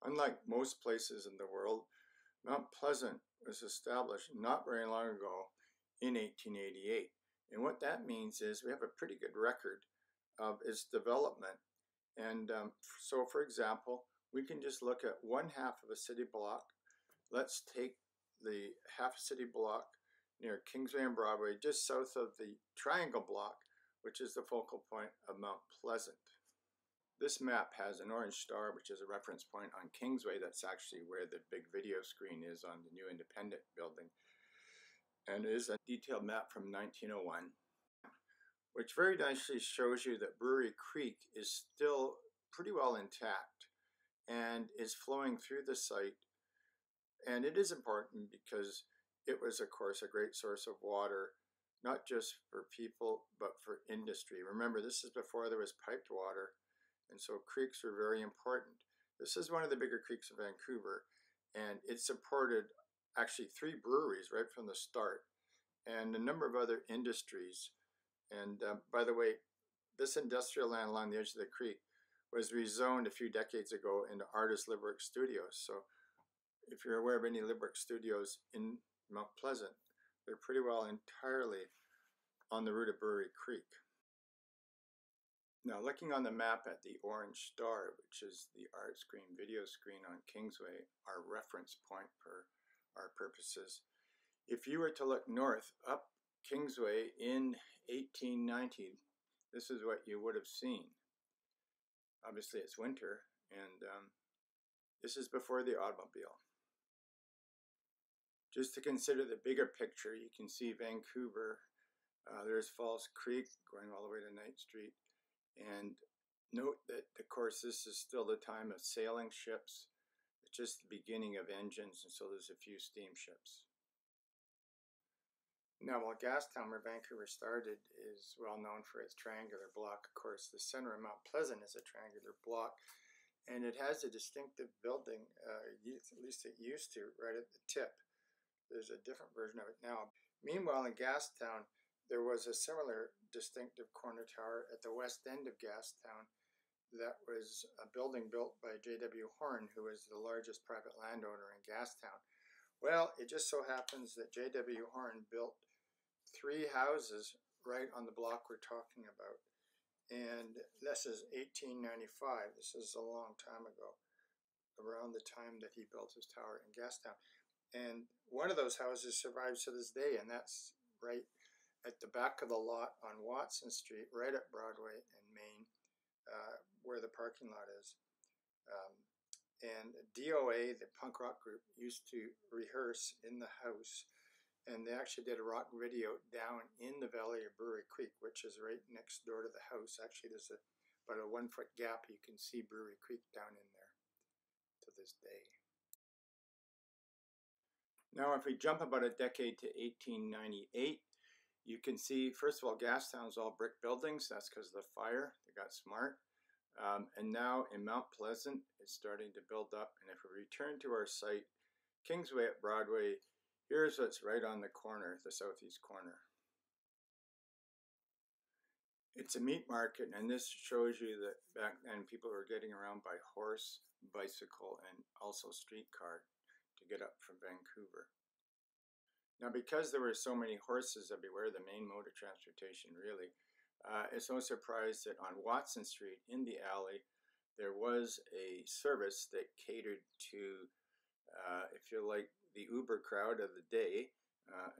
Unlike most places in the world, Mount Pleasant was established not very long ago in 1888. And what that means is we have a pretty good record of its development. And so, for example, we can just look at one half of a city block. Let's take the half a city block near Kingsway and Broadway, just south of the triangle block, which is the focal point of Mount Pleasant. This map has an orange star, which is a reference point on Kingsway. That's actually where the big video screen is on the new Independent building. And it is a detailed map from 1901, which very nicely shows you that Brewery Creek is still pretty well intact and is flowing through the site. And it is important because it was, of course, a great source of water, not just for people, but for industry. Remember, this is before there was piped water, and so creeks were very important. This is one of the bigger creeks of Vancouver, and it supported actually 3 breweries right from the start, and a number of other industries. And by the way, this industrial land along the edge of the creek was rezoned a few decades ago into artist live-work studios. So if you're aware of any live-work studios in Mount Pleasant, they're pretty well entirely on the route of Brewery Creek. Now, looking on the map at the orange star, which is the art screen, video screen on Kingsway, our reference point for our purposes, if you were to look north up Kingsway in 1890, this is what you would have seen. Obviously, it's winter, and this is before the automobile. Just to consider the bigger picture, you can see Vancouver. There's Falls Creek going all the way to Main Street. And note that, of course, this is still the time of sailing ships. It's just the beginning of engines, and so there's a few steamships. Now, while Gastown, where Vancouver started, is well known for its triangular block, of course, the center of Mount Pleasant is a triangular block, and it has a distinctive building, at least it used to, right at the tip. There's a different version of it now. Meanwhile, in Gastown, there was a similar distinctive corner tower at the west end of Gastown that was a building built by J.W. Horn, who was the largest private landowner in Gastown. Well, it just so happens that J.W. Horn built 3 houses right on the block we're talking about. And this is 1895. This is a long time ago, around the time that he built his tower in Gastown. And one of those houses survives to this day, and that's right at the back of the lot on Watson Street, right at Broadway and Main, where the parking lot is. And DOA, the punk rock group, used to rehearse in the house, and they actually did a rock video down in the valley of Brewery Creek, which is right next door to the house. Actually, there's about a 1-foot gap. You can see Brewery Creek down in there to this day. Now, if we jump about a decade to 1898, you can see, first of all, Gastown's all brick buildings. That's because of the fire. They got smart. And now in Mount Pleasant, it's starting to build up. And if we return to our site, Kingsway at Broadway, here's what's right on the corner, the southeast corner. It's a meat market, and this shows you that back then people were getting around by horse, bicycle, and also streetcar to get up from Vancouver. Now, because there were so many horses everywhere, the main mode of transportation really, it's no surprise that on Watson Street in the alley, there was a service that catered to, if you like, the Uber crowd of the day.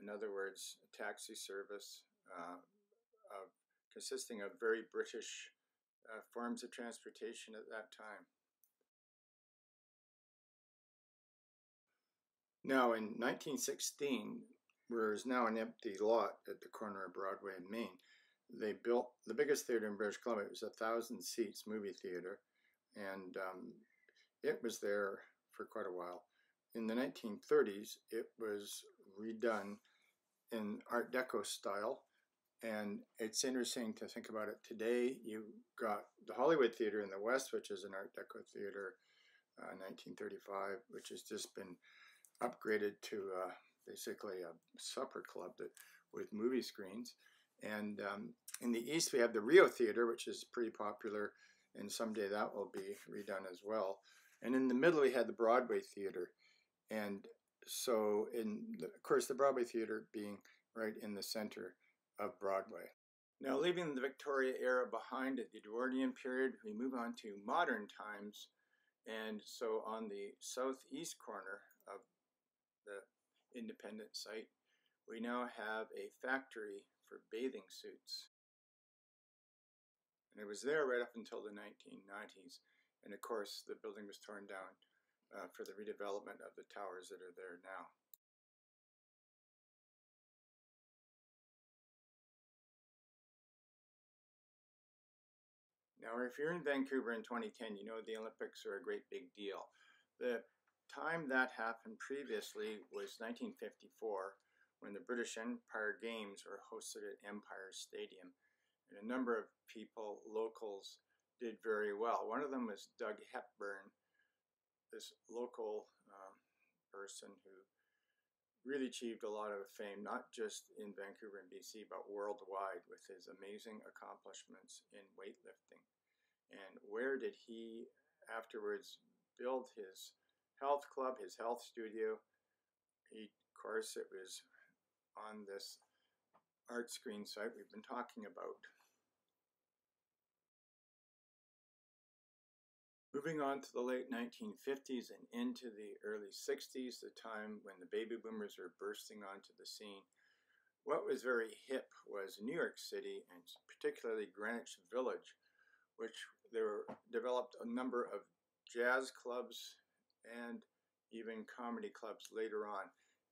In other words, a taxi service consisting of very British forms of transportation at that time. Now, in 1916, where is now an empty lot at the corner of Broadway and Main, they built the biggest theater in British Columbia. It was a 1,000 seats movie theater, and it was there for quite a while. In the 1930s, it was redone in Art Deco style, and it's interesting to think about it today. You've got the Hollywood Theatre in the West, which is an Art Deco theater, 1935, which has just been upgraded to basically a supper club with movie screens. And in the East, we have the Rio Theatre, which is pretty popular, and someday that will be redone as well. And in the middle, we had the Broadway Theatre. And so, of course, the Broadway Theatre being right in the center of Broadway. Now, leaving the Victoria era behind at the Edwardian period, we move on to modern times. And so on the southeast corner of the Independent site, we now have a factory for bathing suits. And it was there right up until the 1990s. And of course, the building was torn down for the redevelopment of the towers that are there now. Now, if you're in Vancouver in 2010, you know the Olympics are a great big deal. The time that happened previously was 1954, when the British Empire Games were hosted at Empire Stadium. And a number of people, locals, did very well. One of them was Doug Hepburn, this local person who really achieved a lot of fame, not just in Vancouver and BC, but worldwide with his amazing accomplishments in weightlifting. And where did he afterwards build his health club, his health studio? Of course, it was on this art screen site we've been talking about. Moving on to the late 1950s and into the early 60s, the time when the baby boomers were bursting onto the scene, what was very hip was New York City, and particularly Greenwich Village, which there developed a number of jazz clubs and even comedy clubs later on.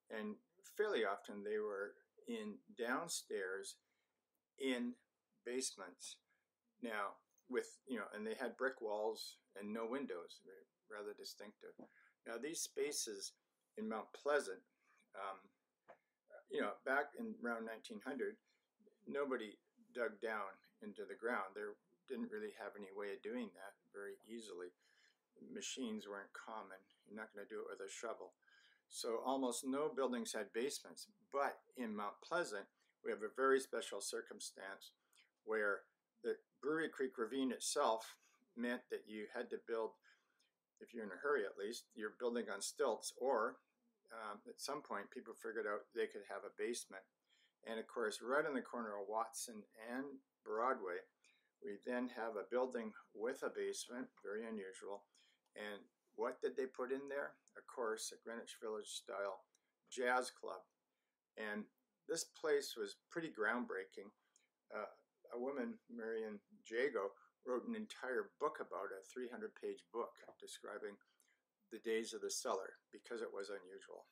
And fairly often they were in downstairs in basements. Now, and they had brick walls and no windows, rather distinctive. Now, these spaces in Mount Pleasant, back in around 1900, nobody dug down into the ground. There didn't really have any way of doing that very easily. Machines weren't common. You're not going to do it with a shovel. So almost no buildings had basements. But in Mount Pleasant, we have a very special circumstance where the Brewery Creek Ravine itself meant that you had to build, if you're in a hurry at least, you're building on stilts, or at some point people figured out they could have a basement. And of course, right on the corner of Watson and Broadway, we then have a building with a basement, very unusual. And what did they put in there? Of course, a Greenwich Village style jazz club. And this place was pretty groundbreaking. A woman, Marion Jago, wrote an entire book about it, a 300-page book describing the days of the Cellar, because it was unusual.